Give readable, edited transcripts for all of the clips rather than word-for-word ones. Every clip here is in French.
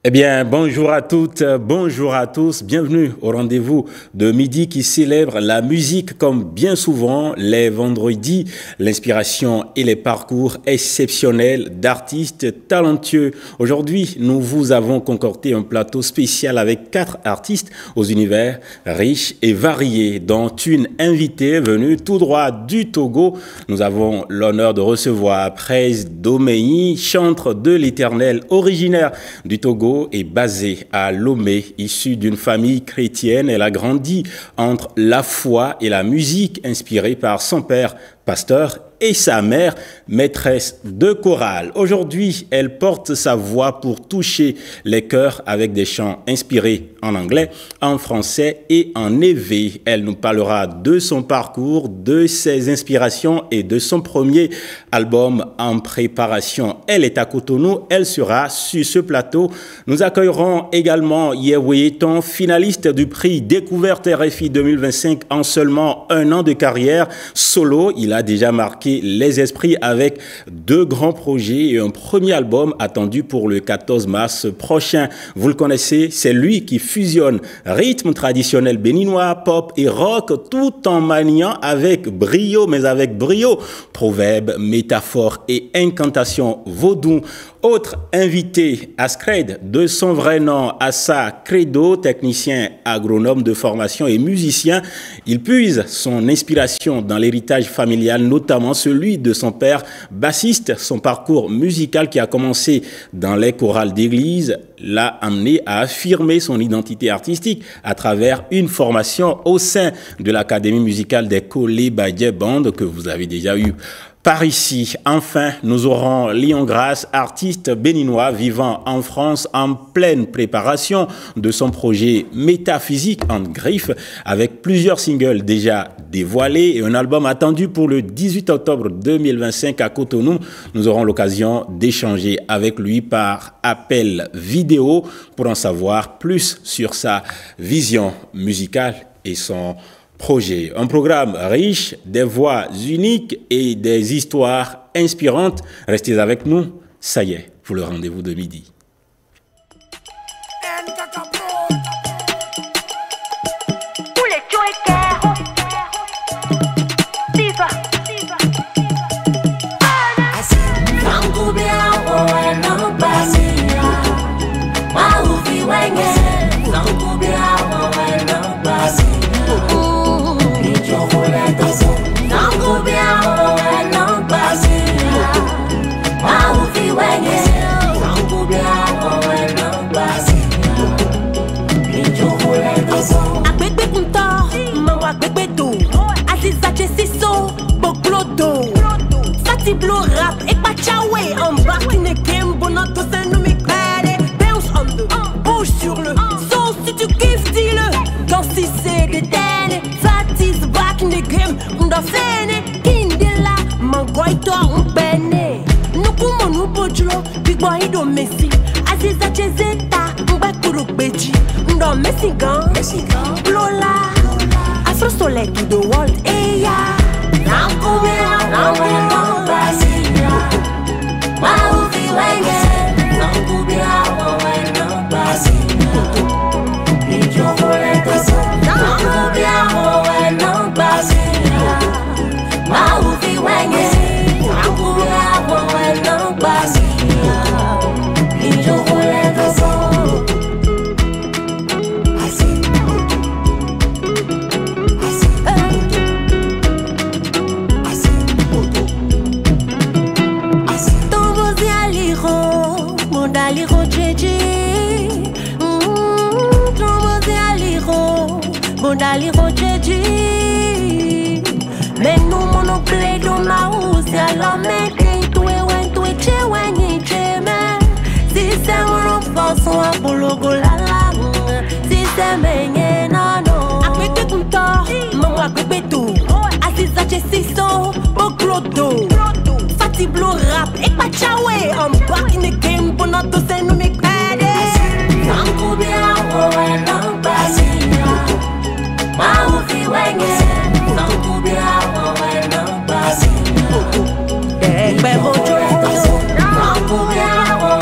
Eh bien, bonjour à toutes, bonjour à tous. Bienvenue au rendez-vous de midi qui célèbre la musique comme bien souvent les vendredis, l'inspiration et les parcours exceptionnels d'artistes talentueux. Aujourd'hui, nous vous avons concocté un plateau spécial avec 4 artistes aux univers riches et variés, dont une invitée venue tout droit du Togo. Nous avons l'honneur de recevoir Praise Domeyi, chantre de l'Éternel, originaire du Togo et basée à Lomé, issue d'une famille chrétienne. Elle a grandi entre la foi et la musique, inspirée par son père, pasteur, et sa mère, maîtresse de chorale. Aujourd'hui, elle porte sa voix pour toucher les cœurs avec des chants inspirés en anglais, en français et en évé. Elle nous parlera de son parcours, de ses inspirations et de son premier album en préparation. Elle est à Cotonou, elle sera sur ce plateau. Nous accueillerons également Yeweyeton, finaliste du prix Découverte RFI 2025 en seulement 1 an de carrière solo. Il a déjà marqué les esprits avec 2 grands projets et un premier album attendu pour le 14 mars prochain. Vous le connaissez, c'est lui qui fusionne rythme traditionnel béninois, pop et rock tout en maniant avec brio, proverbes, métaphores et incantations vaudou. Autre invité, Askred, de son vrai nom, Assa Credo, technicien agronome de formation et musicien. Il puise son inspiration dans l'héritage familial, notamment celui de son père, bassiste. Son parcours musical qui a commencé dans les chorales d'église l'a amené à affirmer son identité artistique à travers une formation au sein de l'Académie musicale des Kolé Badje Band que vous avez déjà eu par ici. Enfin, nous aurons Lion Grasse, artiste béninois vivant en France en pleine préparation de son projet Métaphysique en griffe avec plusieurs singles déjà dévoilés et un album attendu pour le 18 octobre 2025 à Cotonou. Nous aurons l'occasion d'échanger avec lui par appel vidéo pour en savoir plus sur sa vision musicale et son projet. Un programme riche, des voix uniques et des histoires inspirantes. Restez avec nous, ça y est, pour le rendez-vous de midi. Blow rap, ek pa chawe. I'm back in the game, bon to c'est nous me crade. Bounce on the, bouge sur le son. Si tu kiffes, dis-le. Quand si c'est des tennes, Fat is back in the game. On doit faire Kindela, mangoy toi on bene. Nous comment nous pojulo, big boy do Messi. Aziza chezeta, on va kuru beji. On doit Messi gang, Lola. Afro soleil to the world, eh ya. Dali rocheji, mais nous monoplay dans la housse à la mec, tu es wen tu es che wen y che mais si c'est mon façon à bologo la la, si c'est menye nano. Après te content, maman après tout, assisa che siso, boklodo, fati blow rap, ek pa chawe, I'm back in the game, bon to c'est nous me crade. Sanku bien, oh non pas. Mauvi wenge, Sankubia, oh, basi. Ekbe mojo, Sankubia, oh,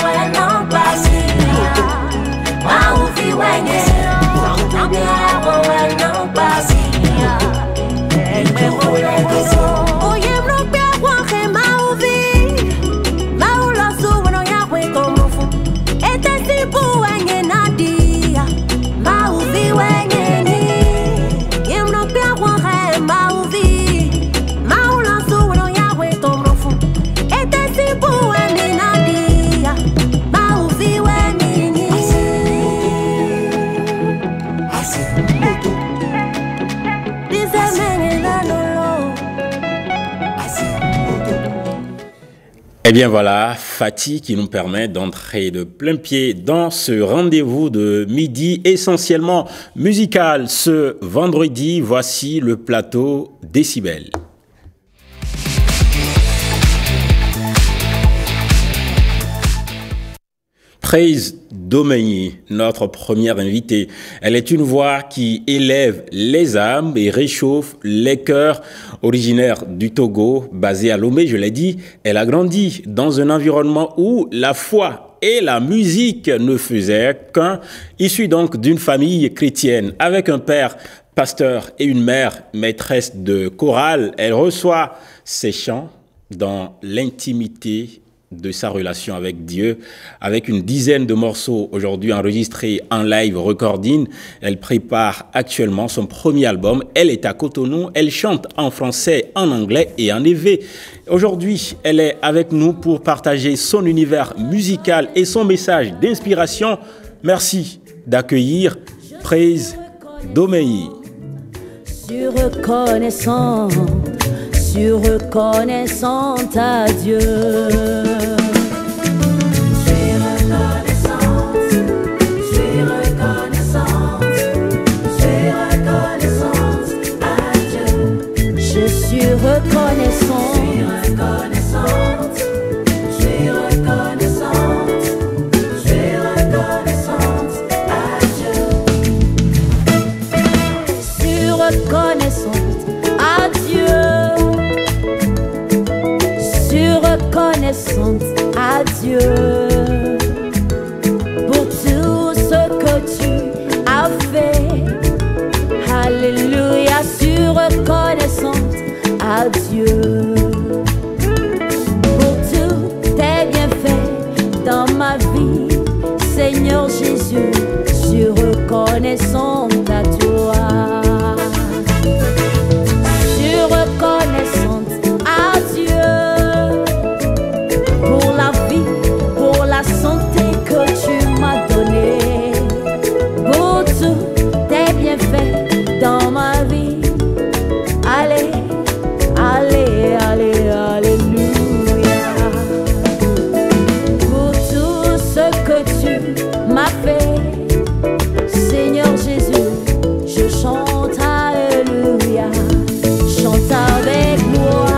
basi. hanging on the low. Eh bien voilà, Fatih qui nous permet d'entrer de plein pied dans ce rendez-vous de midi essentiellement musical. Ce vendredi, voici le plateau Décibel. Praise Domeyi, notre première invitée. Elle est une voix qui élève les âmes et réchauffe les cœurs. Originaire du Togo, basée à Lomé, je l'ai dit, elle a grandi dans un environnement où la foi et la musique ne faisaient qu'un. Issue donc d'une famille chrétienne, avec un père pasteur et une mère maîtresse de chorale, elle reçoit ses chants dans l'intimité de sa relation avec Dieu, avec une dizaine de morceaux aujourd'hui enregistrés en live recording. Elle prépare actuellement son premier album. Elle est à Cotonou, elle chante en français, en anglais et en évé. Aujourd'hui, elle est avec nous pour partager son univers musical et son message d'inspiration. Merci d'accueillir Praise Domeyi. Je suis reconnaissante à Dieu. Je suis reconnaissante. Reconnaissante à Dieu pour tout ce que tu as fait. Alléluia, je suis reconnaissante à Dieu pour tous tes bienfaits dans ma vie. Seigneur Jésus, je suis reconnaissante à toi. Je suis reconnaissante à Dieu pour la vie, pour la santé que tu m'as donnée, pour tous tes bienfaits dans ma vie. Allez, allez, allez, alléluia. Pour tout ce que tu m'as fait, Seigneur Jésus, je chante alléluia. Chante avec moi.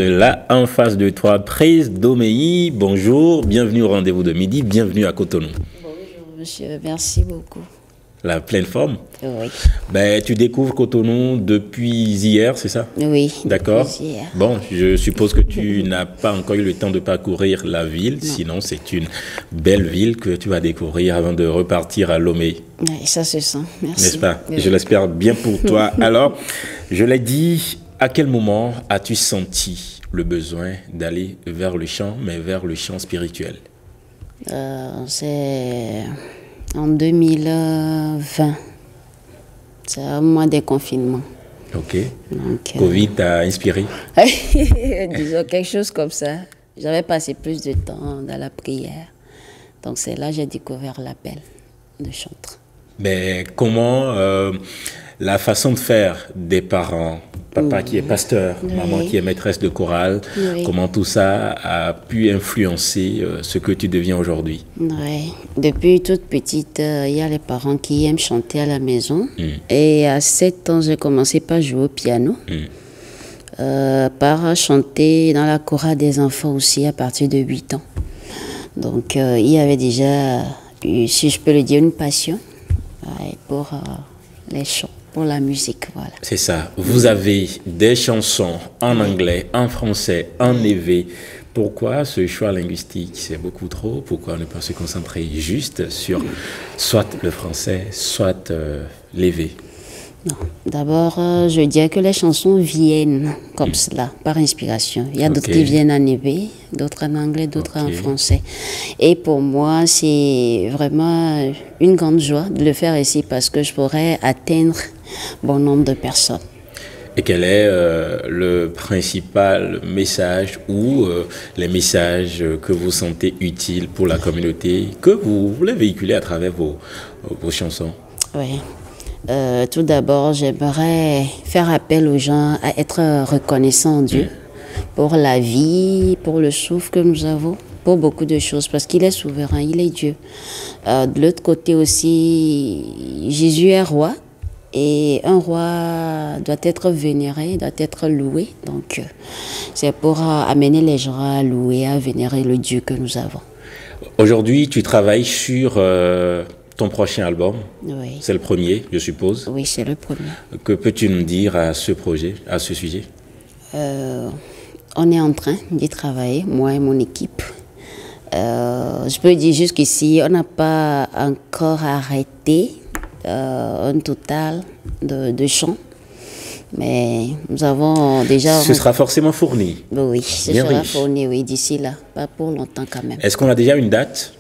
Là, en face de toi, Praise Domeyi, bonjour, bienvenue au rendez-vous de midi, bienvenue à Cotonou. Bonjour monsieur, merci beaucoup. La pleine forme? Oui. Ben, tu découvres Cotonou depuis hier, c'est ça? Oui. D'accord. Bon, je suppose que tu n'as pas encore eu le temps de parcourir la ville, non. Sinon c'est une belle ville que tu vas découvrir avant de repartir à Lomé. Oui, ça se sent, merci. N'est-ce pas? Oui. Je l'espère bien pour toi. Alors, je l'ai dit, à quel moment as-tu senti le besoin d'aller vers le chant, mais vers le chant spirituel? C'est en 2020. C'est un mois de confinement. Ok. Donc, Covid t'a inspiré? Disons quelque chose comme ça. J'avais passé plus de temps dans la prière. Donc c'est là que j'ai découvert l'appel de chanteur. Mais comment la façon de faire des parents, papa qui est pasteur, maman qui est maîtresse de chorale, comment tout ça a pu influencer ce que tu deviens aujourd'hui? Oui, depuis toute petite, il y a les parents qui aiment chanter à la maison. Et à 7 ans, j'ai commencé par jouer au piano, par chanter dans la chorale des enfants aussi à partir de 8 ans. Donc il y avait déjà, si je peux le dire, une passion pour les chants. pour la musique, voilà. C'est ça. Vous avez des chansons en anglais, en français, en évé. Pourquoi ce choix linguistique? C'est beaucoup trop. Pourquoi ne pas se concentrer juste sur soit le français, soit l'évé? Non. D'abord, je dirais que les chansons viennent comme cela, par inspiration. Il y a d'autres qui viennent en évé, d'autres en anglais, d'autres en français. Et pour moi, c'est vraiment une grande joie de le faire ici parce que je pourrais atteindre bon nombre de personnes. Et quel est le principal message ou les messages que vous sentez utiles pour la communauté, que vous voulez véhiculer à travers vos chansons? Oui. Tout d'abord, j'aimerais faire appel aux gens à être reconnaissants en Dieu pour la vie, pour le souffle que nous avons, pour beaucoup de choses, parce qu'il est souverain, il est Dieu. De l'autre côté aussi, Jésus est roi, et un roi doit être vénéré, doit être loué. Donc, c'est pour amener les gens à louer, à vénérer le Dieu que nous avons. Aujourd'hui, tu travailles sur ton prochain album. Oui. C'est le premier, je suppose. Oui, c'est le premier. Que peux-tu nous dire à ce projet, à ce sujet? On est en train d'y travailler, moi et mon équipe. Je peux dire jusqu'ici, on n'a pas encore arrêté un total de chants. Mais nous avons déjà... Ce sera forcément fourni. Oui, ce bien sera riche. fourni, oui, d'ici là. Pas pour longtemps quand même. Est-ce qu'on a déjà une date?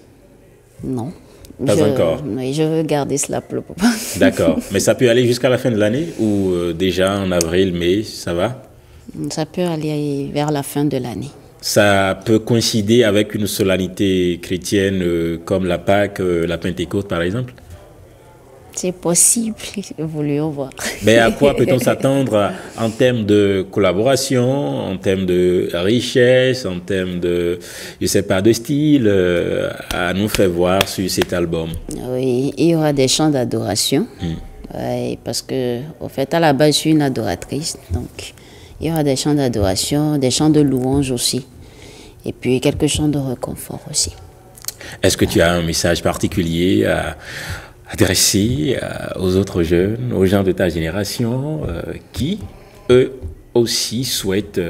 Non. Pas encore. Oui, je veux garder cela pour le moment. D'accord. Mais ça peut aller jusqu'à la fin de l'année ou déjà en avril, mai, ça va? Ça peut aller vers la fin de l'année. Ça peut coïncider avec une solennité chrétienne comme la Pâque, la Pentecôte par exemple? C'est possible, voulons voir. Mais à quoi peut-on s'attendre en termes de collaboration, en termes de richesse, en termes de, je sais pas, de style à nous faire voir sur cet album? Oui, il y aura des chants d'adoration. Ouais, parce que, au fait, à la base, je suis une adoratrice. Donc, il y aura des chants d'adoration, des chants de louange aussi. Et puis, quelques chants de réconfort aussi. Est-ce que tu as un message particulier à adressé aux autres jeunes, aux gens de ta génération qui, eux aussi, souhaitent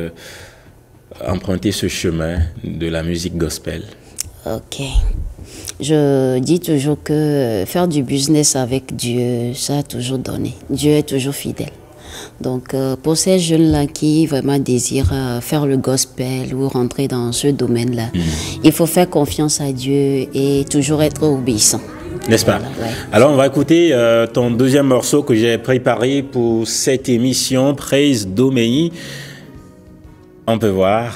emprunter ce chemin de la musique gospel? Ok. Je dis toujours que faire du business avec Dieu, ça a toujours donné. Dieu est toujours fidèle. Donc, pour ces jeunes-là qui vraiment désirent faire le gospel ou rentrer dans ce domaine-là, il faut faire confiance à Dieu et toujours être obéissant. N'est-ce pas? Voilà, ouais. Alors, on va écouter ton deuxième morceau que j'ai préparé pour cette émission, Praise Doméi. On peut voir.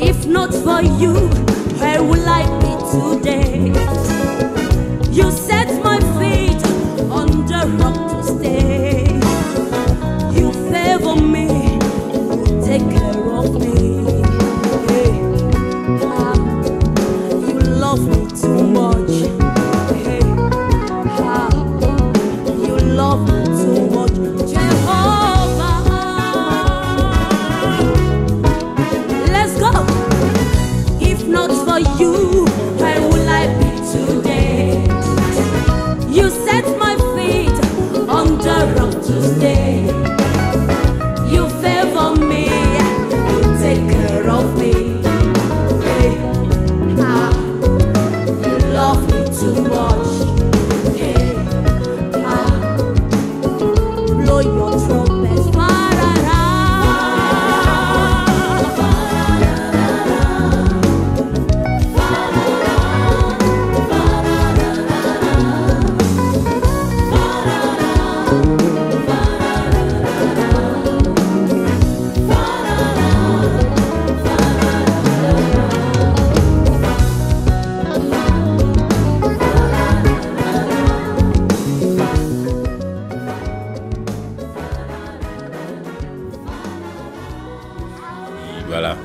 If not for you, where will I be today? blow your trumpet. Fa-ra-ra. Voilà.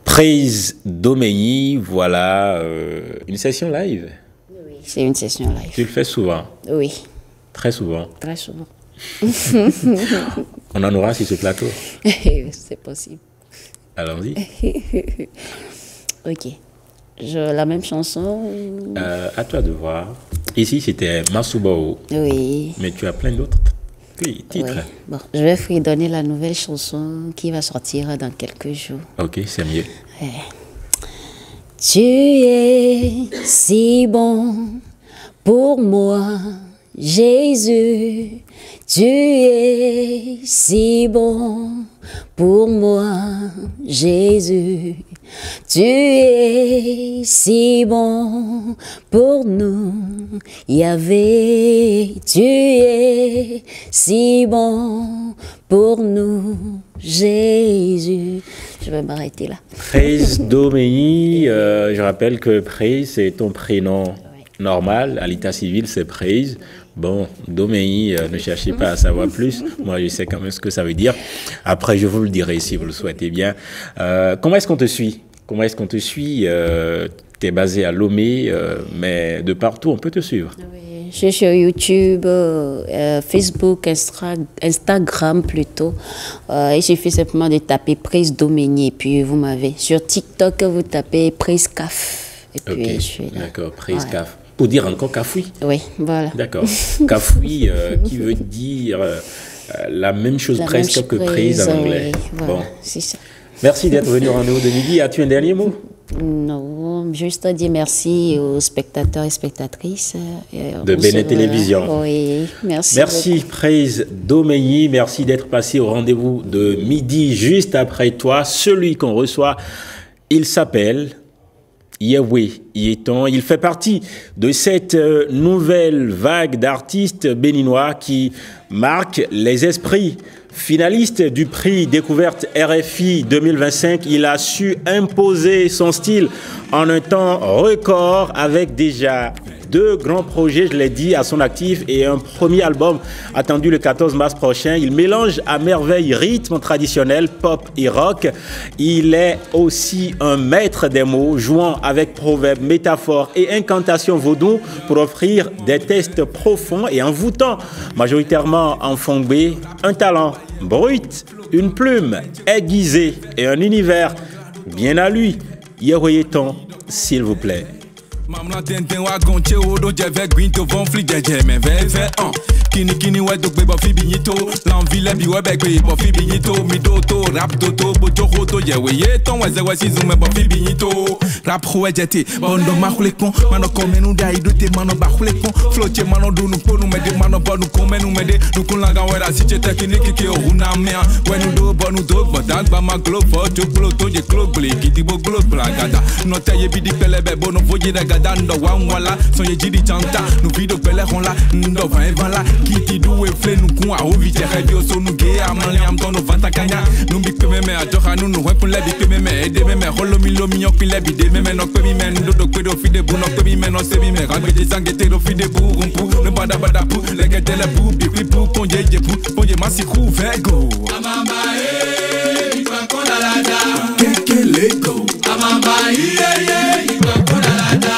Praise Domeilly, voilà une session live. Oui, c'est une session live. Tu le fais souvent? Oui, Très souvent. très souvent. On en aura sur ce plateau. C'est possible. Allons-y. Ok. La même chanson. À toi de voir. Ici, c'était Masubao, Oui. mais tu as plein d'autres titres. Oui. Bon, je vais fredonner la nouvelle chanson qui va sortir dans quelques jours. Ok, c'est mieux. Tu es si bon pour moi, Jésus. Tu es si bon pour moi, Jésus. Tu es si bon pour nous, Yahvé. Tu es si bon pour nous, Jésus. Je vais m'arrêter là. Praise Domeilly, je rappelle que Praise, c'est ton prénom normal. À l'état civil, c'est Praise. Bon, Domeilly, ne cherchez pas à savoir plus. Moi, je sais quand même ce que ça veut dire. Après, je vous le dirai si vous le souhaitez bien. Comment est-ce qu'on te suit? Comment est-ce qu'on te suit? Tu es basé à Lomé, mais de partout, on peut te suivre. Oui, je suis sur YouTube, Facebook, Instagram plutôt. Il suffit simplement de taper Praise Domeilly et puis vous m'avez. Sur TikTok, vous tapez Praise Caf. Et puis je suis là. D'accord, Praise Caf. Pour dire encore Cafoui. Oui, voilà. D'accord. Cafoui, qui veut dire la même chose presque que Praise en anglais. Oui, voilà, bon, c'est ça. Merci d'être venu au rendez-vous de midi. As-tu un dernier mot? Non, juste dire merci aux spectateurs et spectatrices. De Béné Télévision. Oui, merci. Merci beaucoup. Praise Domeilly. Merci d'être passé au rendez-vous de midi juste après toi. Celui qu'on reçoit, il s'appelle Yahweh Yeton. Il fait partie de cette nouvelle vague d'artistes béninois qui marque les esprits. Finaliste du prix Découverte RFI 2025, il a su imposer son style en un temps record avec déjà 2 grands projets, je l'ai dit, à son actif et un premier album attendu le 14 mars prochain. Il mélange à merveille rythme traditionnel, pop et rock. Il est aussi un maître des mots, jouant avec proverbes, métaphores et incantations vaudou pour offrir des textes profonds et envoûtants, majoritairement en fongbe, un talent brut, une plume aiguisée et un univers bien à lui. Yahweh Yeton, s'il vous plaît. Mamla tenten wa gonche odo jeve green to von fli jeje me veve kini we do gbe bo fi binyito l'envie le bi we be gbe bo fi binyito mi do to rap to bojo hoto ye we ye ton we ze we season me bo fi binyito rap ho we jeti bondo ma khule kon mano komenu da ido te mano ba khule kon floche mano do nu ponu me de mano bo nu komenu me de nu kun langa we ra si che technique ki o huna me we nu do bo nu do bo dagba ma glow for to glow to je glow ble kiti bo glow blagada no te ye bi di pele be bo no voje da dando wangwala so ye jidi chanta nu video bele honla ndo vanla kiti duwe fle nu kun a ovi te radio so nu ge amale am tono vanta kanya nu bi peme me ajoha nu nu hepun le bi peme me ede me holo mi lo mi yok le bi de me no pe mi men do do pe do fi de bu no pe mi men no se mi me kan ge sange te do fi de bu rumpu no bada pu le ge tele bu bi pu ponje je pu ponje masi khu vego amamba mi pa kona la da keke lego amamba mi pa kona la da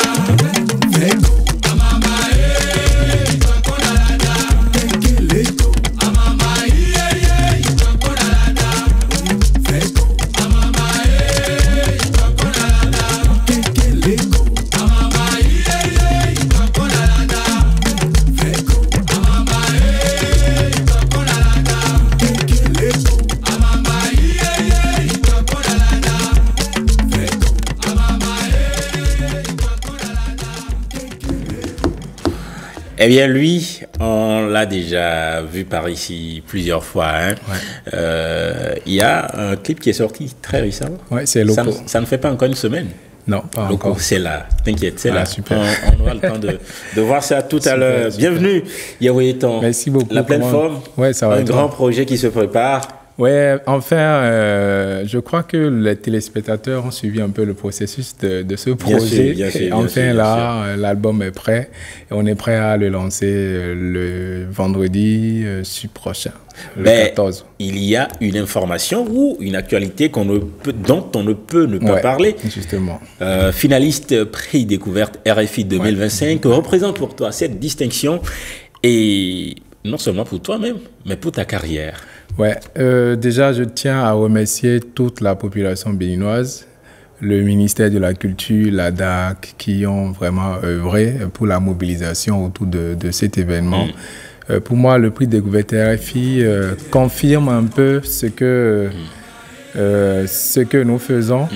Eh bien, lui, on l'a déjà vu par ici plusieurs fois. Hein. Il y a un clip qui est sorti très récemment. Ouais, c'est Loco. Ça ne fait pas encore une semaine. Non, pas Loco, encore. c'est là. T'inquiète, c'est là. Super. On aura le temps de voir ça tout à l'heure. Bienvenue, Yahweh Ton. Merci beaucoup. La pleine forme. Ouais, ça va. Un grand projet qui se prépare. Ouais, enfin, je crois que les téléspectateurs ont suivi un peu le processus de ce projet. Bien sûr, et enfin, là, l'album est prêt et on est prêt à le lancer le vendredi prochain, le 14. Il y a une information ou une actualité dont on ne peut ne pas parler. Justement. Finaliste prix découverte RFI 2025 représente pour toi cette distinction et non seulement pour toi-même, mais pour ta carrière. Ouais, déjà, je tiens à remercier toute la population béninoise, le ministère de la Culture, la DAC, qui ont vraiment œuvré pour la mobilisation autour de cet événement. Pour moi, le prix découverte RFI confirme un peu ce que nous faisons.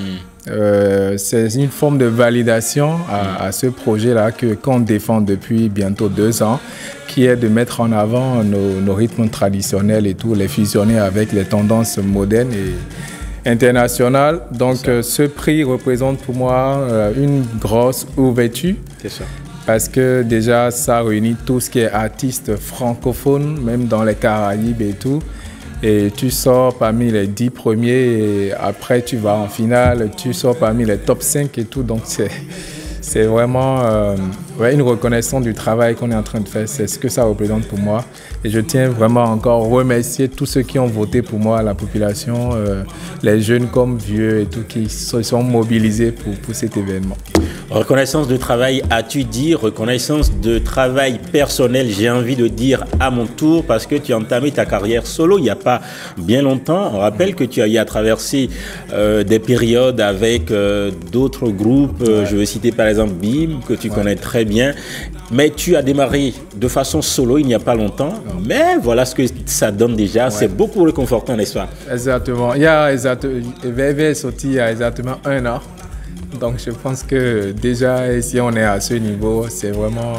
C'est une forme de validation à ce projet-là qu'on défend depuis bientôt 2 ans, qui est de mettre en avant nos rythmes traditionnels et tout, les fusionner avec les tendances modernes et internationales. Donc ce prix représente pour moi une grosse ouverture. C'est ça. Parce que déjà, ça réunit tout ce qui est artistes francophones, même dans les Caraïbes et tout. Et tu sors parmi les 10 premiers et après tu vas en finale, tu sors parmi les top 5 et tout. Donc c'est vraiment une reconnaissance du travail qu'on est en train de faire. C'est ce que ça représente pour moi. Et je tiens vraiment encore à remercier tous ceux qui ont voté pour moi, la population, les jeunes comme vieux et tout, qui se sont mobilisés pour cet événement. Reconnaissance de travail, as-tu dit? Reconnaissance de travail personnel, j'ai envie de dire à mon tour, parce que tu as entamé ta carrière solo il n'y a pas bien longtemps. On rappelle que tu as traversé des périodes avec d'autres groupes. Je veux citer par exemple BIM, que tu connais très bien. Mais tu as démarré de façon solo il n'y a pas longtemps. Mais voilà ce que ça donne déjà. C'est beaucoup réconfortant, n'est-ce pas? Exactement. VV est sorti il y a exactement 1 an. Donc je pense que déjà, si on est à ce niveau, c'est vraiment...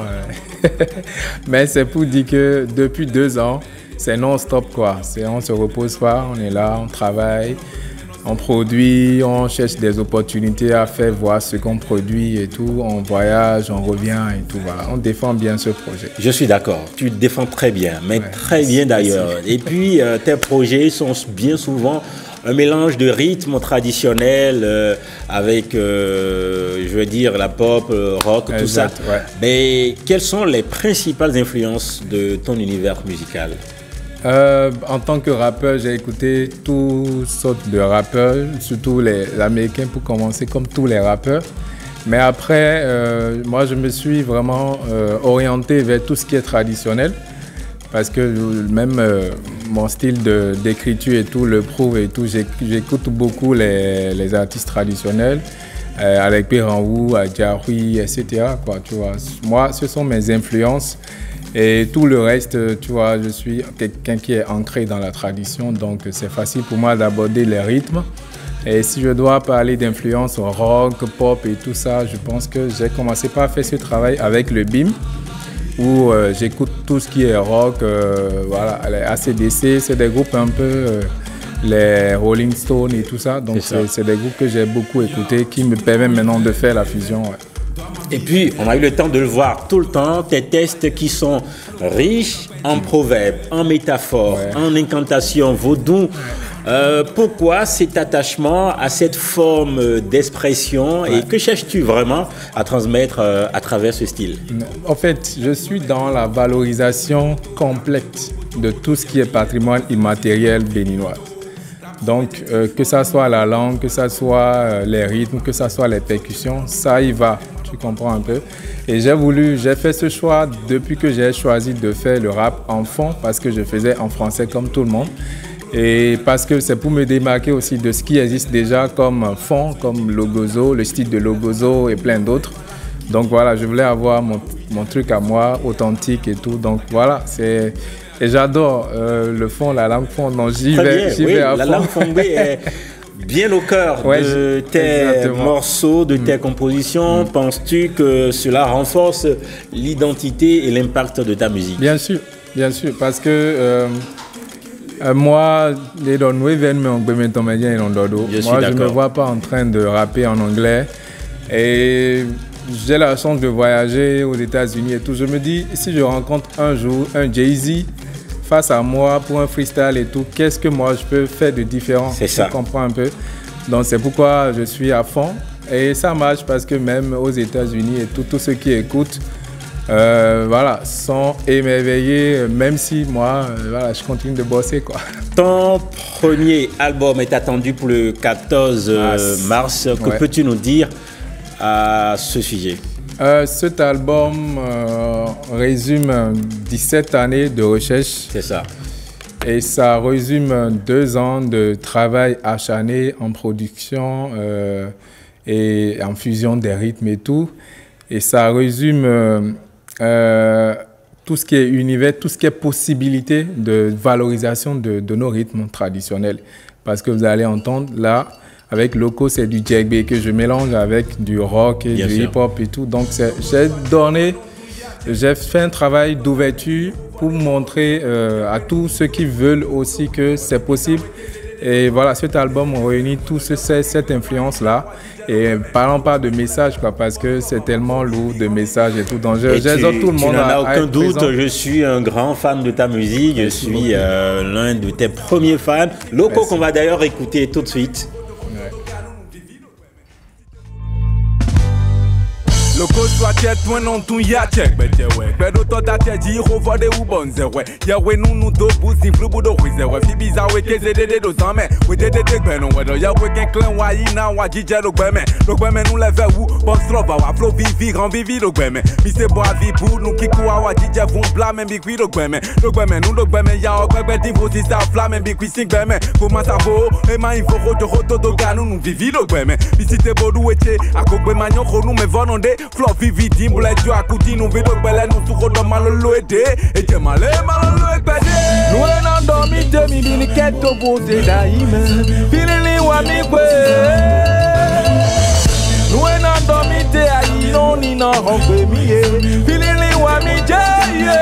Mais c'est pour dire que depuis 2 ans, c'est non-stop quoi. On ne se repose pas, on est là, on travaille, on produit, on cherche des opportunités à faire voir ce qu'on produit et tout. On voyage, on revient et tout. Voilà. On défend bien ce projet. Je suis d'accord, tu le défends très bien, mais très bien d'ailleurs. Et puis tes projets sont bien souvent... un mélange de rythmes traditionnels avec, je veux dire, la pop, rock, tout ça. Ouais. Mais quelles sont les principales influences de ton univers musical? En tant que rappeur, j'ai écouté toutes sortes de rappeurs, surtout les Américains pour commencer, comme tous les rappeurs. Mais après, moi, je me suis vraiment orienté vers tout ce qui est traditionnel. Parce que même mon style d'écriture et tout le prouve et tout. J'écoute beaucoup les artistes traditionnels, avec Piranhou, Adjaroui, etc. Quoi, tu vois. Moi, ce sont mes influences. Et tout le reste, tu vois, je suis quelqu'un qui est ancré dans la tradition. Donc, c'est facile pour moi d'aborder les rythmes. Et si je dois parler d'influence rock, pop et tout ça, je pense que j'ai commencé par faire ce travail avec le BIM. Où j'écoute tout ce qui est rock, voilà, les AC/DC, c'est des groupes un peu les Rolling Stones et tout ça. Donc c'est des groupes que j'ai beaucoup écoutés qui me permettent maintenant de faire la fusion. Ouais. Et puis, on a eu le temps de le voir tout le temps, tes textes qui sont riches en proverbes, en métaphores, en incantations vaudou. Pourquoi cet attachement à cette forme d'expression et que cherches-tu vraiment à transmettre à travers ce style? En fait, je suis dans la valorisation complète de tout ce qui est patrimoine immatériel béninois. Donc, que ça soit la langue, que ça soit les rythmes, que ça soit les percussions, ça y va, tu comprends un peu. Et j'ai fait ce choix depuis que j'ai choisi de faire le rap en fond, parce que je faisais en français comme tout le monde. Et parce que c'est pour me démarquer aussi de ce qui existe déjà comme fond, comme Logozo, le style de Logozo et plein d'autres. Donc voilà, je voulais avoir mon truc à moi, authentique et tout. Donc voilà, et j'adore le fond, la langue fond. Donc j'y vais à fond. La langue fondée est bien au cœur Ouais, de tes exactement. morceaux, de tes compositions. Penses-tu que cela renforce l'identité et l'impact de ta musique? Bien sûr, parce que moi, les Donoué viennent me mettre en média et en dodo. Je suis Moi, je ne me d'accord. vois pas en train de rapper en anglais. Et j'ai la chance de voyager aux États-Unis et tout. Je me dis, si je rencontre un jour un Jay-Z face à moi pour un freestyle et tout, qu'est-ce que moi je peux faire de différent? C'est ça. Tu comprends un peu? Donc c'est pourquoi je suis à fond. Et ça marche parce que même aux États-Unis et tout, tous ceux qui écoutent, voilà, sont émerveillés, même si moi, voilà, je continue de bosser, quoi. Ton premier album est attendu pour le 14 mars. Que Ouais. peux-tu nous dire à ce sujet? Cet album résume 17 années de recherche C'est ça. et ça résume 2 ans de travail acharné en production et en fusion des rythmes et tout. Et ça résume tout ce qui est univers, tout ce qui est possibilité de valorisation de nos rythmes traditionnels. Parce que vous allez entendre là, avec Loco, c'est du jagbe que je mélange avec du rock et Bien du sûr. hip-hop et tout. Donc j'ai fait un travail d'ouverture pour montrer à tous ceux qui veulent aussi que c'est possible. Et voilà, cet album réunit toute cette influence-là. Et parlons pas de messages, quoi, parce que c'est tellement lourd de messages et tout. Donc, j'exhorte tout le monde tu n'en as à aucun être doute, présent. je suis un grand fan de ta musique, je suis l'un de tes premiers fans. Loco, Merci. qu'on va d'ailleurs écouter tout de suite. Loco soit tête toi non tout ya check bete we bedo to ta tête ji over de u bonze we ya we nu do buzi flu budo wize we fi biza we ke de do zame we de gbe no we do ya we ken clan wa yi na wa jije do gbe me nu le ve wu bon strova wa flow vivi grand vivi do gbe me mi se bo avi bu nu kiku wa jije fun bla me bi kwi do gbe me nu do gbe me ya o gbe di vo si sa fla me bi kwi sing gbe me ko ma sa vo e ma info roto do ga nu vivi do gbe me mi si te bodu eche akogbe ma nyo ko nu me vononde Flo vivi dimble tu akuti nu vido gbele nu suko do malolo ede eje male malolo egbede nu e na do mi te mi bi ni keto bo se da ime filili wa mi gbe nu e na do mi te ayi no ni na ron gbe mi ye filili wa mi je ye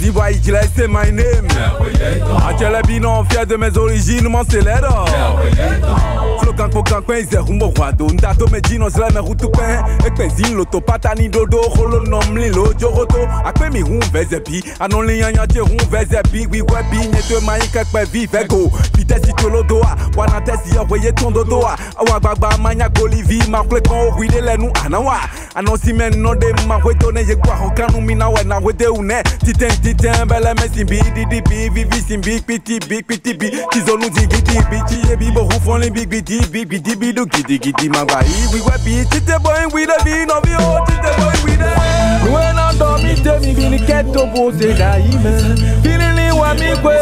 Ziboy, c'est my name. Achele binon, fier de mes origines, mon célèbre. Flocan pour cancoin, c'est rumbo guado. Ndato me dinos la me rutu pen. Ekpezin loto patani dodo, holo nom lilo joroto. Akpe mi rum vezepi, anon li yanya che rum vezepi. Oui webi, nyete maï kakpe vive go. Vitesse si tolo doa, wana tesi ya voye ton dodoa. Awa bagba manya golivi, ma kle kon ouide le nou anawa. Anon si men non de ma wetone ye kwa hokanu mina we na wede une. Titen belle me simbi di vivi simbi piti bi kizo nu digi ti bi bo fon le big bi do gidi mangwa we bi tite boy we the bi no bi o tite boy we the when I do mi te mi bi ni keto bo se da ime filili wa mi kwe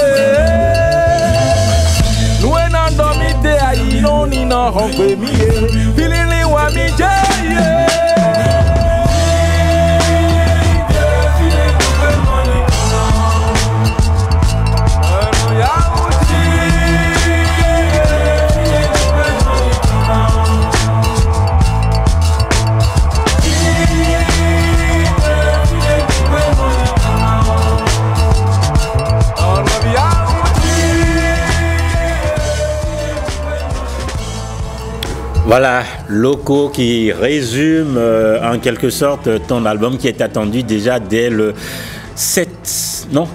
when I do mi te ayi no ni na hon kwe mi ye filili wa mi je ye Voilà, Loco qui résume en quelque sorte ton album qui est attendu déjà dès le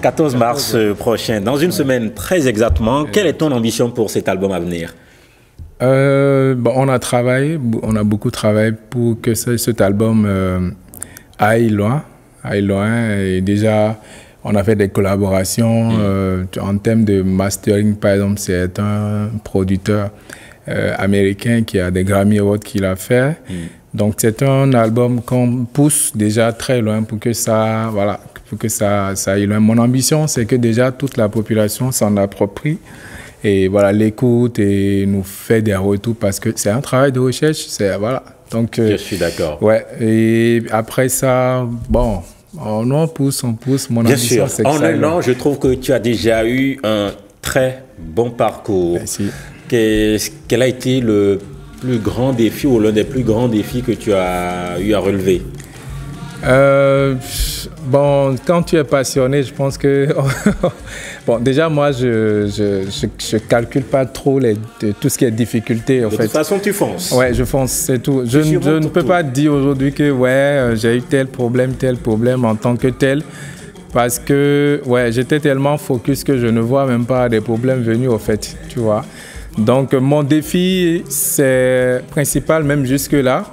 14 mars prochain, dans une semaine très exactement. Quelle est ton ambition pour cet album à venir? On a beaucoup travaillé pour que cet album aille loin. Et déjà, On a fait des collaborations en termes de mastering. Par exemple, c'est un producteur américain qui a des Grammy Awards qu'il a fait. Donc, c'est un album qu'on pousse déjà très loin pour que ça, voilà, pour que ça aille loin. Mon ambition, c'est que déjà toute la population s'en approprie et voilà, l'écoute et nous fait des retours parce que c'est un travail de recherche. C'est, voilà. Donc, je suis d'accord. Ouais. Et après ça, bon, on pousse. Mon Bien ambition, sûr. c'est que En ça aille un loin. an, je trouve que tu as déjà eu un très bon parcours. Merci. Quel a été le plus grand défi ou l'un des plus grands défis que tu as eu à relever? Bon, quand tu es passionné, je pense que... bon, déjà, moi, je calcule pas trop tout ce qui est difficulté, en fait. De toute façon, tu fonces. Ouais, je fonce, c'est tout. Je ne peux pas dire aujourd'hui que, j'ai eu tel problème en tant que tel. Parce que, j'étais tellement focus que je ne vois même pas des problèmes venus, au fait, tu vois. Donc, mon défi, c'est principal, même jusque-là,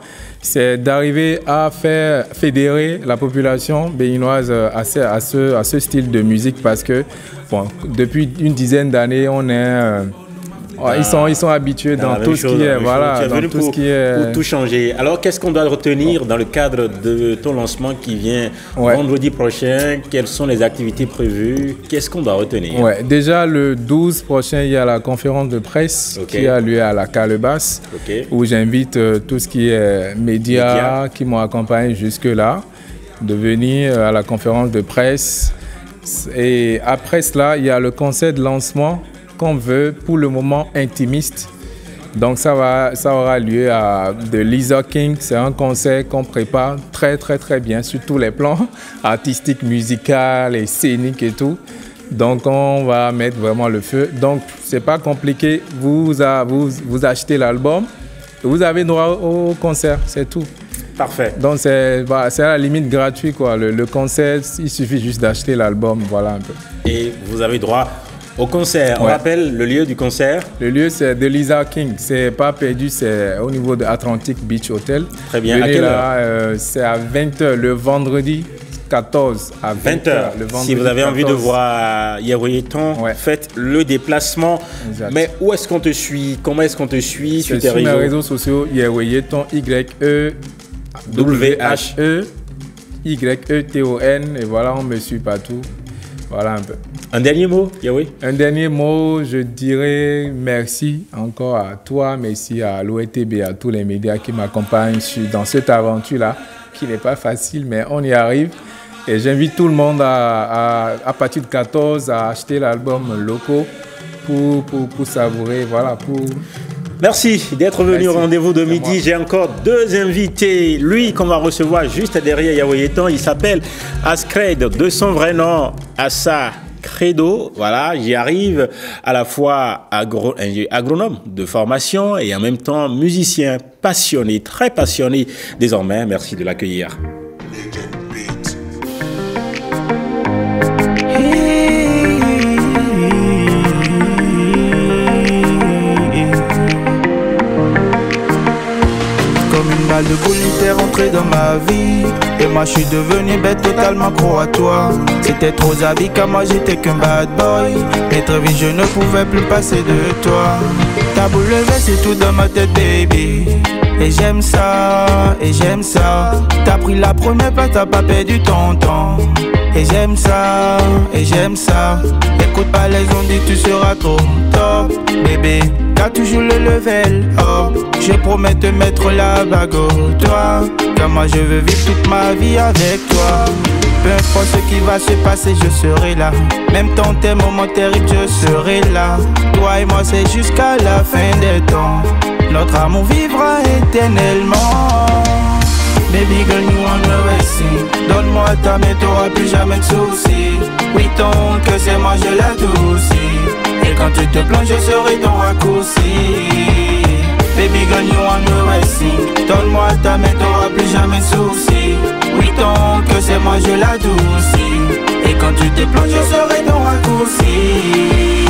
c'est d'arriver à faire fédérer la population béninoise à ce style de musique parce que, bon, depuis une dizaine d'années, on est... ils sont habitués dans tout ce qui est... Voilà, dans tout ce qui est... Pour tout changer. Alors, qu'est-ce qu'on doit retenir dans le cadre de ton lancement qui vient vendredi prochain? Quelles sont les activités prévues? Qu'est-ce qu'on doit retenir? Déjà, le 12 prochain, il y a la conférence de presse qui a lieu à la Calebasse, où j'invite tout ce qui est médias qui m'ont accompagné jusque-là, de venir à la conférence de presse. Et après cela, il y a le concert de lancement qu'on veut pour le moment intimiste. Donc ça aura lieu de Lisa King. C'est un concert qu'on prépare très bien sur tous les plans artistiques, musical et scéniques et tout. Donc on va mettre vraiment le feu. Donc c'est pas compliqué. Vous achetez l'album, vous avez droit au concert, c'est tout. Parfait. Donc c'est à la limite gratuit quoi. Le concert, il suffit juste d'acheter l'album, voilà un peu. Et vous avez droit au concert. On rappelle le lieu du concert? Le lieu, c'est de Lisa King. C'est pas perdu, c'est au niveau de Atlantic Beach Hotel. Très bien. À quelle heure? C'est à 20h le vendredi 14 à 20h. Si vous avez envie de voir Yaweyeton, faites le déplacement. Exact. Mais où est-ce qu'on te suit? Comment est-ce qu'on te suit sur tes réseaux? Sur mes réseaux sociaux, Yaweyeton, YEWHEYETON. Et voilà, on me suit partout. Voilà un peu. Un dernier mot, Yahweh? Un dernier mot, je dirais merci encore à toi, merci à l'OETB, à tous les médias qui m'accompagnent dans cette aventure-là, qui n'est pas facile, mais on y arrive. Et j'invite tout le monde à partir de 14 à acheter l'album Loco pour savourer, voilà, Merci d'être venu au rendez-vous de midi. J'ai encore deux invités. Lui qu'on va recevoir juste derrière Yaweyeton, il s'appelle Askred, de son vrai nom, Assa Credo. Voilà, j'y arrive, à la fois agronome de formation et en même temps musicien passionné, très passionné désormais. Merci de l'accueillir. De boule t'es rentré dans ma vie et moi je suis devenu bête, totalement accro à toi. C'était trop zabi car moi j'étais qu'un bad boy, mais très vite je ne pouvais plus passer de toi. Ta boule levée c'est tout dans ma tête baby, et j'aime ça, T'as pris la première place, t'as pas perdu ton temps. Et j'aime ça, Écoute pas les ondes, tu seras trop top. Bébé, t'as toujours le level up. Je promets te mettre la bague au doigt, car moi je veux vivre toute ma vie avec toi. Peu importe ce qui va se passer, je serai là. Même dans tes moments terribles, je serai là. Toi et moi c'est jusqu'à la fin des temps. Notre amour vivra éternellement. Baby girl, you want the racing. Donne-moi ta main, t'auras plus jamais de soucis. Oui, ton que c'est moi, je l'adoucis. Et quand tu te plonges, je serai ton raccourci. Baby girl, you want the racing. Donne-moi ta main, t'auras plus jamais de soucis. Oui, ton que c'est moi, je l'adoucis. Et quand tu te plonges, je serai ton raccourci.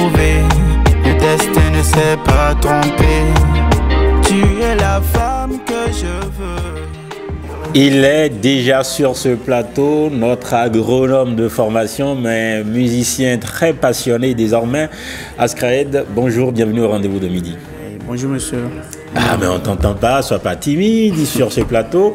trouvé. Le destin ne s'est pas trompé. Tu es la femme que je veux. Il est déjà sur ce plateau, notre agronome de formation, mais musicien très passionné désormais. Askraed, bonjour, bienvenue au rendez-vous de midi. Bonjour monsieur. Ah mais on t'entend pas, sois pas timide sur ce plateau.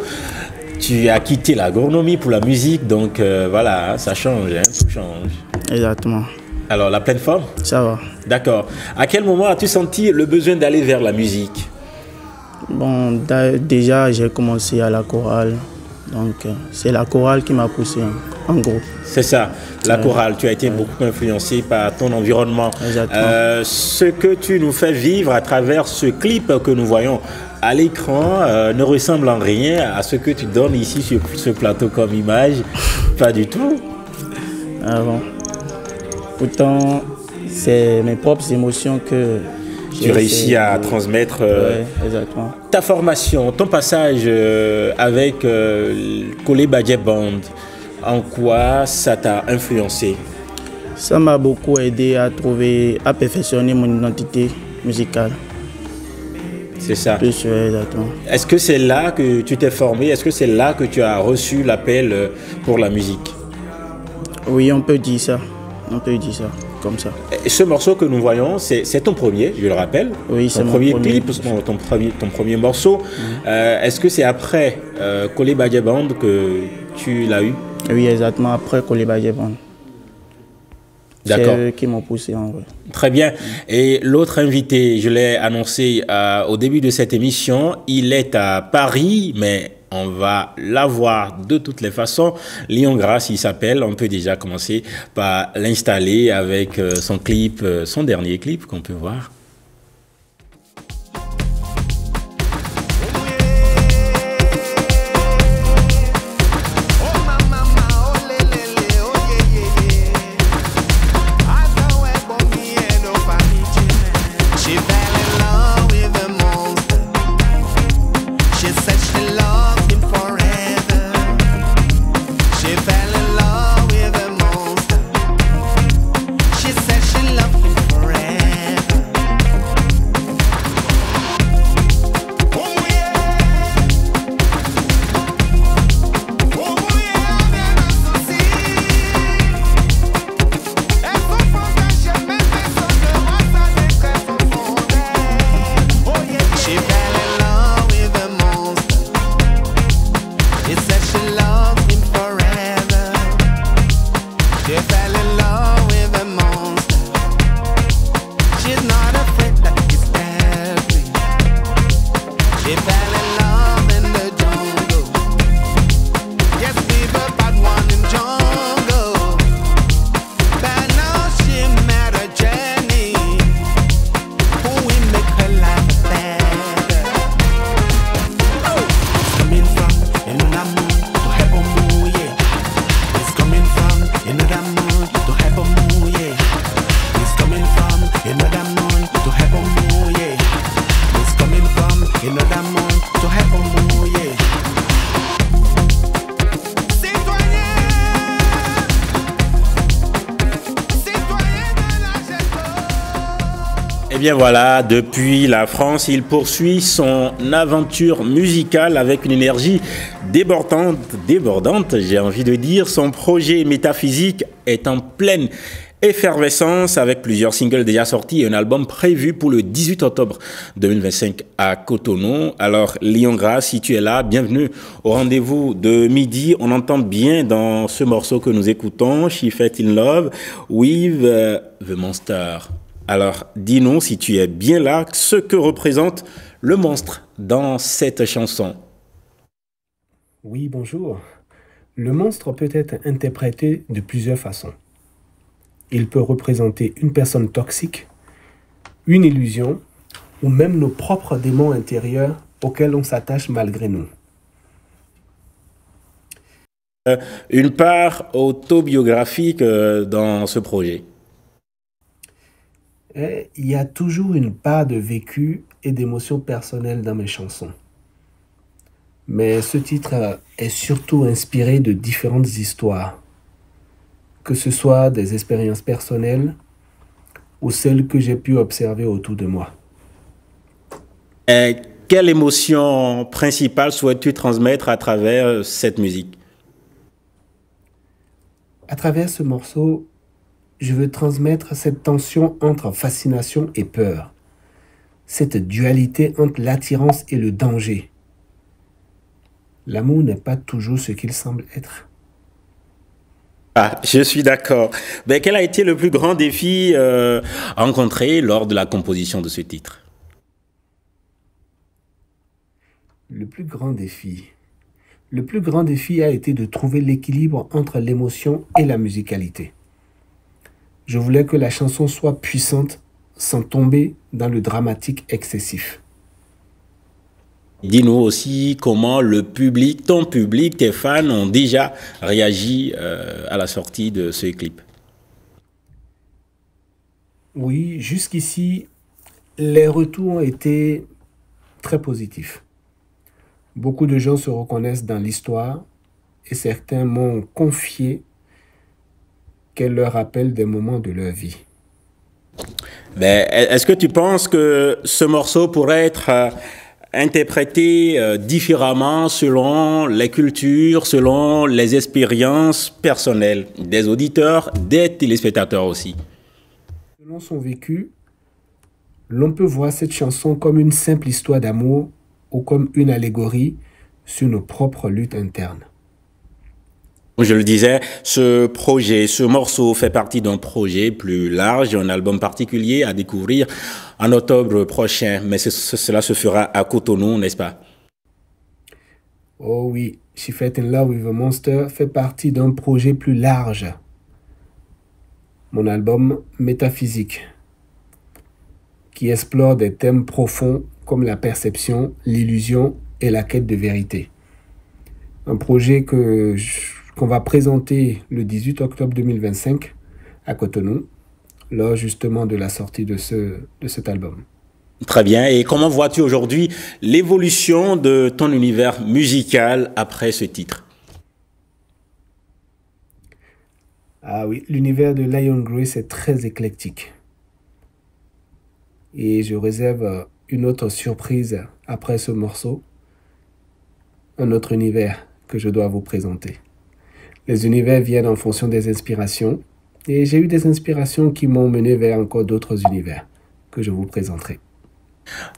Tu as quitté l'agronomie pour la musique, donc voilà, ça change, hein, tout change. Exactement. Alors la pleine forme? Ça va. D'accord. À quel moment as-tu senti le besoin d'aller vers la musique? Bon, déjà j'ai commencé à la chorale, donc c'est la chorale qui m'a poussé en gros. C'est ça, la chorale, tu as été beaucoup influencé par ton environnement. Exactement. Ce que tu nous fais vivre à travers ce clip que nous voyons à l'écran ne ressemble en rien à ce que tu donnes ici sur ce plateau comme image, pas du tout. Ah bon. Pourtant, c'est mes propres émotions que tu réussis à transmettre. Ouais, exactement. Ta formation, ton passage avec Kole Badje Band, en quoi ça t'a influencé? Ça m'a beaucoup aidé à perfectionner mon identité musicale. C'est ça. Plus, ouais, exactement. Est-ce que c'est là que tu t'es formé? Est-ce que c'est là que tu as reçu l'appel pour la musique? Oui, on peut dire ça. On peut dire ça, comme ça. Et ce morceau que nous voyons, c'est ton premier, je le rappelle. Oui, c'est mon premier premier clip, ton premier morceau. Est-ce que c'est après Kole Badje Band que tu l'as eu? Oui, exactement, après Kole Badje Band. D'accord. C'est eux qui m'ont poussé en vrai. Très bien. Et l'autre invité, je l'ai annoncé au début de cette émission, il est à Paris, mais on va l'avoir de toutes les façons. Lion Grass, il s'appelle. On peut déjà commencer par l'installer avec son clip, son dernier clip qu'on peut voir. Eh bien voilà, depuis la France, il poursuit son aventure musicale avec une énergie débordante, j'ai envie de dire. Son projet métaphysique est en pleine effervescence avec plusieurs singles déjà sortis et un album prévu pour le 18 octobre 2025 à Cotonou. Alors Lion Grass, si tu es là, bienvenue au rendez-vous de midi. On entend bien dans ce morceau que nous écoutons, She Fell in Love with the Monster. Alors, dis-nous, si tu es bien là, ce que représente le monstre dans cette chanson. Oui, bonjour. Le monstre peut être interprété de plusieurs façons. Il peut représenter une personne toxique, une illusion, ou même nos propres démons intérieurs auxquels on s'attache malgré nous. Une part autobiographique dans ce projet. Il y a toujours une part de vécu et d'émotions personnelles dans mes chansons. Mais ce titre est surtout inspiré de différentes histoires, que ce soit des expériences personnelles ou celles que j'ai pu observer autour de moi. Quelle émotion principale souhaites-tu transmettre à travers cette musique? À travers ce morceau, je veux transmettre cette tension entre fascination et peur, cette dualité entre l'attirance et le danger. L'amour n'est pas toujours ce qu'il semble être. Ah, je suis d'accord. Mais quel a été le plus grand défi rencontré lors de la composition de ce titre? Le plus grand défi a été de trouver l'équilibre entre l'émotion et la musicalité. Je voulais que la chanson soit puissante sans tomber dans le dramatique excessif. Dis-nous aussi comment le public, ton public, tes fans ont déjà réagi à la sortie de ce clip. Oui, jusqu'ici, les retours ont été très positifs. Beaucoup de gens se reconnaissent dans l'histoire et certains m'ont confié qu'elle leur rappelle des moments de leur vie. Mais est-ce que tu penses que ce morceau pourrait être interprété différemment selon les cultures, selon les expériences personnelles des auditeurs, des téléspectateurs aussi? Selon son vécu, l'on peut voir cette chanson comme une simple histoire d'amour ou comme une allégorie sur nos propres luttes internes. Je le disais, ce projet, ce morceau fait partie d'un projet plus large, un album particulier à découvrir en octobre prochain. Mais cela se fera à Cotonou, n'est-ce pas? Oh oui, She Fell in Love with a Monster fait partie d'un projet plus large. Mon album Métaphysique, qui explore des thèmes profonds comme la perception, l'illusion et la quête de vérité. Un projet qu'on va présenter le 18 octobre 2025 à Cotonou, lors justement de la sortie de cet album. Très bien. Et comment vois-tu aujourd'hui l'évolution de ton univers musical après ce titre? Ah oui, l'univers de Lion Grace est très éclectique. Et je réserve une autre surprise après ce morceau, un autre univers que je dois vous présenter. Les univers viennent en fonction des inspirations et j'ai eu des inspirations qui m'ont mené vers encore d'autres univers que je vous présenterai.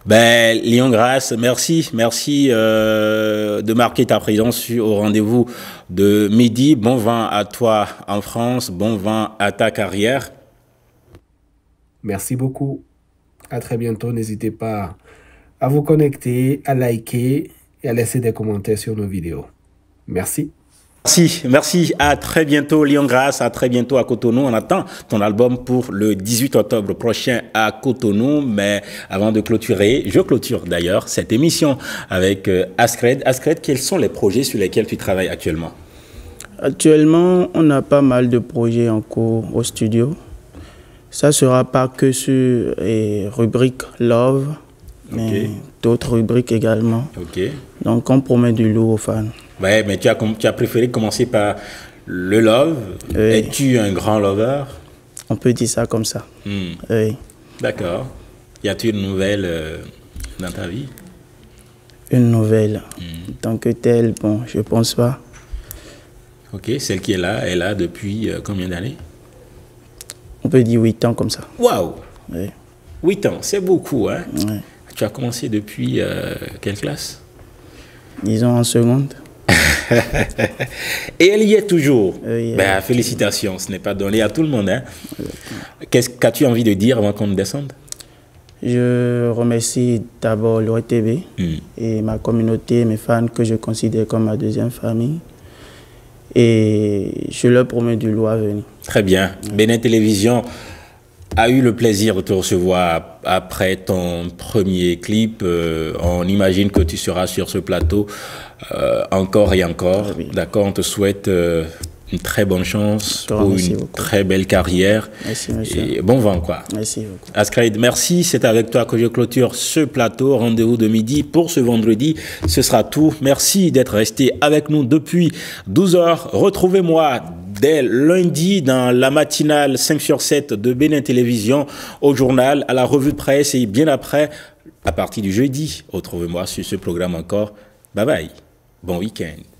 Ben, Lion Grace, merci de marquer ta présence au rendez-vous de midi. Bon vent à toi en France, bon vent à ta carrière. Merci beaucoup. À très bientôt. N'hésitez pas à vous connecter, à liker et à laisser des commentaires sur nos vidéos. Merci. Merci. À très bientôt, Lion Grace. À très bientôt à Cotonou. On attend ton album pour le 18 octobre prochain à Cotonou. Mais avant de clôturer, je clôture d'ailleurs cette émission avec Askred. Askred, quels sont les projets sur lesquels tu travailles actuellement? Actuellement, on a pas mal de projets en cours au studio. Ça ne sera pas que sur rubrique Love, mais d'autres rubriques également. Donc, on promet du lourd aux fans. Ouais, mais tu as préféré commencer par le Love. Oui. Es-tu un grand lover? On peut dire ça comme ça. Oui. D'accord. Y a-t-il une nouvelle dans ta vie? Une nouvelle. En tant que telle, bon, je ne pense pas. Ok, celle qui est là, elle est là depuis combien d'années? On peut dire 8 ans comme ça. Waouh! Oui. 8 ans, c'est beaucoup, hein? Oui. Tu as commencé depuis quelle classe? Disons en seconde. Et elle y est toujours. Oui, ben, félicitations, ce n'est pas donné à tout le monde. Hein? Qu'as-tu envie de dire avant qu'on descende? Je remercie d'abord l'ORTV et ma communauté, mes fans que je considère comme ma deuxième famille. Et je leur promets du lourd à venir. Très bien. Bénin Télévision a eu le plaisir de te recevoir après ton premier clip. On imagine que tu seras sur ce plateau encore et encore. Oui. D'accord, on te souhaite une très bonne chance pour une très belle carrière. Merci, monsieur. Et bon vent, quoi. Merci beaucoup. Askred, merci. C'est avec toi que je clôture ce plateau. Rendez-vous de midi pour ce vendredi. Ce sera tout. Merci d'être resté avec nous depuis 12 heures. Retrouvez-moi dès lundi dans la matinale 5 sur 7 de Bénin Télévision, au journal, à la revue de presse et bien après, à partir du jeudi. Retrouvez-moi sur ce programme encore. Bye bye. Bon week-end.